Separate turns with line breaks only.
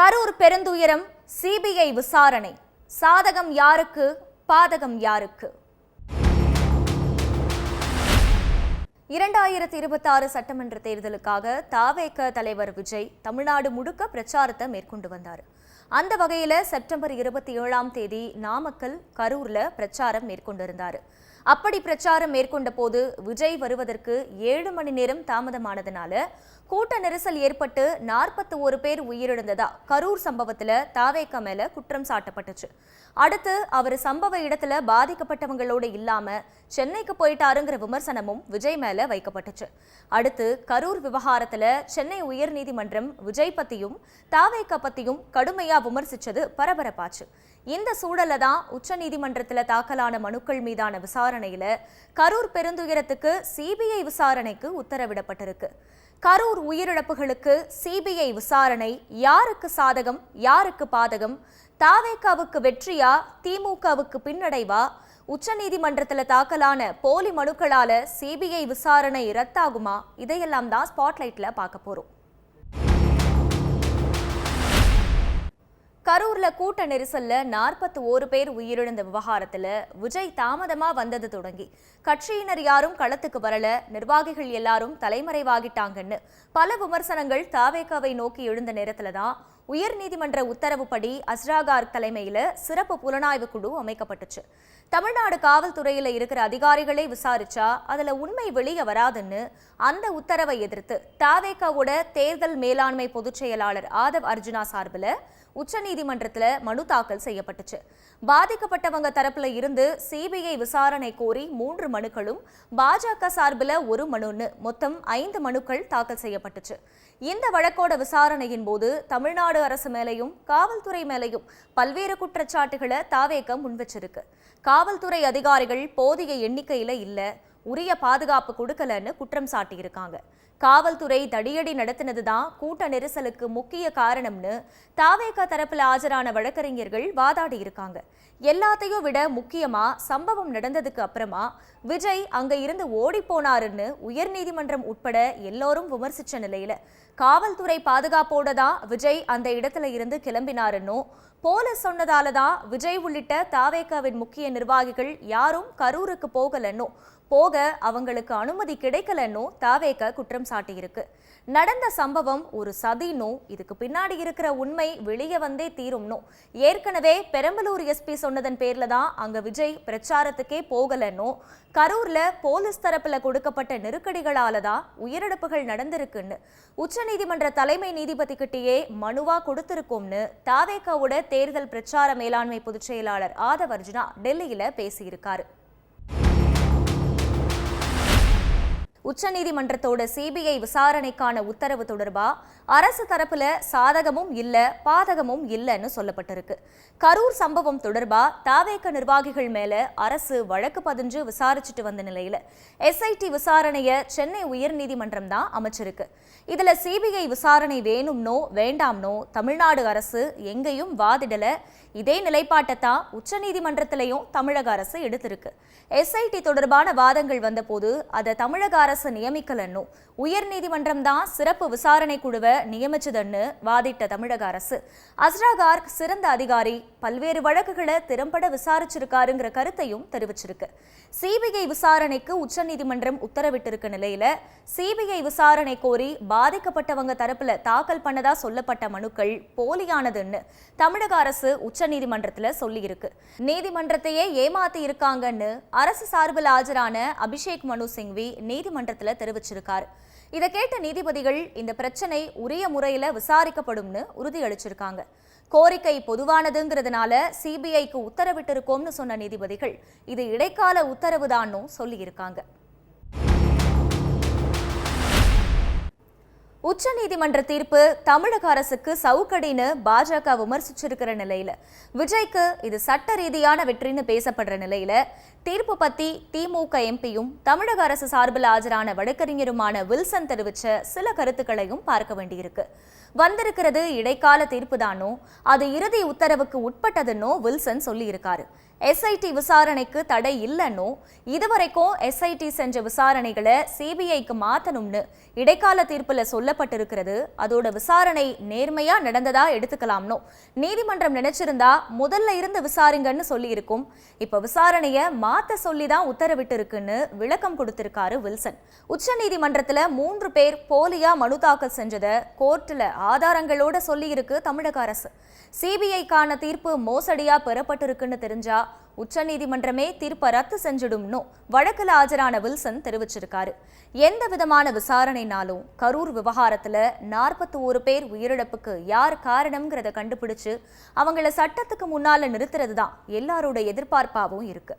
Karur பெருந்துயரம் CBI விசாரணை. சாதகம் யாருக்கு, பாதகம் யாருக்கு? 2026 சட்டமன்ற தேர்தலுக்காக தவேக தலைவர் விஜய் தமிழ்நாடு முழுக்க பிரச்சாரத்தை மேற்கொண்டு வந்தார். அந்த வகையில செப்டம்பர் 27ஆம் தேதி நாமக்கல், கரூர்ல பிரச்சாரம் மேற்கொண்டிருந்தார். அப்படி பிரச்சாரம் மேற்கொண்ட போது விஜய் வருவதற்கு 7 மணி நேரம் தாமதமானதுனால கூட்ட நெரிசல் ஏற்பட்டு 41 பேர் உயிரிழந்ததா கரூர் சம்பவத்துல தவேக மேல குற்றம் சாட்டப்பட்டுச்சு. அடுத்து அவர் சம்பவ இடத்துல பாதிக்கப்பட்டவங்களோடு இல்லாம சென்னைக்கு போயிட்டாருங்கிற விமர்சனமும் விஜய் மேல வைக்கப்பட்டுச்சு. அடுத்து கரூர் விவகாரத்துல சென்னை உயர்நீதிமன்றம் விஜய் பத்தியும் தவேக பத்தியும் கடுமையா விமர்சிச்சது பரபரப்பாச்சு. இந்த சூழல்ல தான் உச்சநீதிமன்றத்துல தாக்கலான மனுக்கள் மீதான விசாரணையில கரூர் பெருந்துயரத்துக்கு சிபிஐ விசாரணைக்கு உத்தரவிடப்பட்டிருக்கு. கரூர் உயிரிழப்புகளுக்கு சிபிஐ விசாரணை யாருக்கு சாதகம், யாருக்கு பாதகம்? தவேகவுக்கு வெற்றியா, திமுகவுக்கு பின்னடைவா? உச்சநீதிமன்றத்துல தாக்கலான போலி மனுக்களால சிபிஐ விசாரணை ரத்தாகுமா? இதையெல்லாம் தான் ஸ்பாட்லைட்ல பார்க்க போறோம். கரூர்ல கூட்ட நெரிசல்ல 41 பேர் உயிரிழந்த விவகாரத்துல விஜய் தாமதமா வந்தது தொடங்கி கட்சியினர் யாரும் களத்துக்கு வரல, நிர்வாகிகள் எல்லாரும் தலைமறைவாகிட்டாங்கன்னு பல விமர்சனங்கள் தவேகவை நோக்கி எழுந்த நேரத்துல தான் உயர்நீதிமன்ற உத்தரவுப்படி அஸ்ராகார் தலைமையில சிறப்பு புலனாய்வு குழு அமைக்கப்பட்டுச்சு. தமிழ்நாடு காவல்துறையில இருக்கிற அதிகாரிகளை விசாரிச்சா அதுல உண்மை வெளியே வராதுன்னு அந்த உத்தரவை எதிர்த்து தவேகவோட தேர்தல் மேலாண்மை பொதுச் செயலாளர் ஆதவ் அர்ஜுனா சார்பில் உச்சநீதிமன்றத்துல மனு தாக்கல் செய்யப்பட்டுச்சு. பாதிக்கப்பட்டவங்க தரப்புல இருந்து சிபிஐ விசாரணை கோரி 3 மனுக்களும், பாஜக சார்பில் 1 மனுன்னு மொத்தம் 5 மனுக்கள் தாக்கல் செய்யப்பட்டுச்சு. இந்த வழக்கோட விசாரணையின் போது தமிழ்நாடு அரசு மேலையும் காவல்துறை மேலையும் பல்வேறு குற்றச்சாட்டுகளை தவேக முன்வச்சிருக்கு. காவல்துறை அதிகாரிகள் போதிய எண்ணிக்கையில இல்ல, உரிய பாதுகாப்பு கொடுக்கலன்னு குற்றம் சாட்டியிருக்காங்க. காவல்துறை தடியடி நடத்தினதுதான் கூட்ட நெரிசலுக்கு முக்கிய காரணம்னு தவேக தரப்புல ஆஜரான வழக்கறிஞர்கள் வாதாடி இருக்காங்க. எல்லாத்தையும் விட முக்கியமா சம்பவம் நடந்ததுக்கு அப்புறமா விஜய் அங்க இருந்து ஓடி போனாருன்னு உயர்நீதிமன்றம் உட்பட எல்லோரும் விமர்சிச்ச நிலையில காவல்துறை பாதுகாப்போட தான் விஜய் அந்த இடத்துல இருந்து கிளம்பினாருன்னு போலீஸ் சொன்னதால தான் விஜய் உள்ளிட்ட தவேகவின் முக்கிய நிர்வாகிகள் யாரும் கரூருக்கு போகலன்னு, போக அவங்களுக்கு அனுமதி கிடைக்கலன்னு தவேக குற்றம் சாட்டியிருக்கு. நடந்த சம்பவம் ஒரு சதினோ, இதுக்கு பின்னாடி இருக்கிற உண்மை வெளியே வந்தே தீரும்னோ, ஏற்கனவே பெரம்பலூர் எஸ்பி சொன்னதன் பேர்ல தான் அங்க விஜய் பிரச்சாரத்துக்கே போகலன்னோ, கரூர்ல போலீஸ் தரப்புல கொடுக்கப்பட்ட நெருக்கடிகளால தான் உயிரிழப்புகள் நடந்திருக்குன்னு உச்சநீதிமன்ற தலைமை நீதிபதி கிட்டேயே மனுவா கொடுத்திருக்கோம்னு தவேகவோட தேர்தல் பிரச்சார மேலாண்மை பொதுச் செயலாளர் ஆதவ் அர்ஜுனா டெல்லியில பேசியிருக்காரு. உச்சநீதிமன்றத்தோட சிபிஐ விசாரணைக்கான உத்தரவு தொடர்பா அரசு தரப்புல சாதகமும் இல்ல, பாதகமும் இல்லைன்னு சொல்லப்பட்டிருக்கு. கரூர் சம்பவம் தொடர்பா தவேக நிர்வாகிகள் மேல அரசு வழக்கு பதிஞ்சு விசாரிச்சுட்டு வந்த நிலையில எஸ்ஐடி விசாரணைய சென்னை உயர்நீதிமன்றம் தான் அமைச்சிருக்கு. இதுல சிபிஐ விசாரணை வேணும்னோ வேண்டாம்னோ தமிழ்நாடு அரசு எங்கேயும் வாதிடல. இதே நிலைப்பாட்டை தான் உச்சநீதிமன்றத்திலையும் தமிழக அரசு எடுத்திருக்கு. எஸ்ஐடி தொடர்பான வாதங்கள் வந்தபோது அதை தமிழக அரசு நியமிக்கலன்னு, உயர்நீதிமன்றம் தான் சிறப்பு விசாரணை குழுவை நியமிச்சதுன்னு வாதிட்ட தமிழக அரசு அஸ்ராகார் சிறந்த அதிகாரி, பல்வேறு வழக்குகளை திறம்பட விசாரிச்சிருக்காருங்கிற கருத்தையும் தெரிவிச்சிருக்கு. சிபிஐ விசாரணைக்கு உச்சநீதிமன்றம் உத்தரவிட்டிருக்க நிலையில சிபிஐ விசாரணை கோரி பாதிக்கப்பட்டவங்க தரப்புல தாக்கல் பண்ணதா சொல்லப்பட்ட மனுக்கள் போலியானதுன்னு தமிழக அரசு உச்சநீதிமன்றத்துல சொல்லி இருக்கு. நீதிமன்றத்தையே ஏமாத்தி இருக்காங்கன்னு அரசு சார்பில் ஆஜரான அபிஷேக் மனு சிங்வி நீதிமன்றத்துல தெரிவிச்சிருக்காரு. இதை கேட்ட நீதிபதிகள் இந்த பிரச்சனை உரிய முறையில விசாரிக்கப்படும்னு உறுதியளிச்சிருக்காங்க. கோரிக்கை பொதுவானதுங்கிறதுனால சிபிஐக்கு உத்தரவிட்டிருக்கோம்னு சொன்ன நீதிபதிகள் இது இடைக்கால உத்தரவுதான்னு சொல்லியிருக்காங்க. உச்சநீதிமன்ற தீர்ப்பு தமிழக அரசுக்கு சவுக்கடின்னு பாஜக விமர்சிச்சிருக்கிற நிலையில விஜய்க்கு இது சட்ட ரீதியான வெற்றின்னு பேசப்படுற நிலையில தீர்ப்பு பத்தி திமுக எம்பியும் தமிழக அரசு சார்பில் ஆஜரான வழக்கறிஞருமான வில்சன் தெரிவிச்ச சில கருத்துக்களையும் பார்க்க வேண்டியிருக்கு. வந்திருக்கிறது இடைக்கால தீர்ப்பு தானோ, அது இறுதி உத்தரவுக்கு உட்பட்டதுன்னோ வில்சன் சொல்லியிருக்காரு. எஸ்ஐடி விசாரணைக்கு தடை இல்லைன்னோ, இதுவரைக்கும் எஸ்ஐடி செஞ்ச விசாரணைகளை சிபிஐக்கு மாத்தணும்னு இடைக்கால தீர்ப்புல சொல்லப்பட்டிருக்கிறது. அதோட விசாரணை நேர்மையா நடந்ததா எடுத்துக்கலாம்னோ, நீதிமன்றம் நினைச்சிருந்தா முதல்ல இருந்து விசாரிங்கன்னு சொல்லி இருக்கும். இப்ப விசாரணைய மாத்த சொல்லிதான் உத்தரவிட்டு இருக்குன்னு விளக்கம் கொடுத்திருக்காரு வில்சன். உச்ச நீதிமன்றத்துல 3 பேர் போலியா மனு தாக்கல் செஞ்சத கோர்ட்ல ஆதாரங்களோட சொல்லி இருக்கு தமிழக அரசு. சிபிஐக்கான தீர்ப்பு மோசடியா பெறப்பட்டிருக்குன்னு தெரிஞ்சா உச்சநீதிமன்றமே தீர்ப்பை ரத்து செஞ்சிடும்னு வழக்குல ஆஜரான வில்சன் தெரிவிச்சிருக்காரு. எந்த விதமான விசாரணைனாலும் கரூர் விவகாரத்துல 41 பேர் உயிரிழப்புக்கு யார் காரணம்ங்கிறத கண்டுபிடிச்சு அவங்கள சட்டத்துக்கு முன்னால நிறுத்துறது தான் எல்லாரோட எதிர்பார்ப்பாகவும் இருக்கு.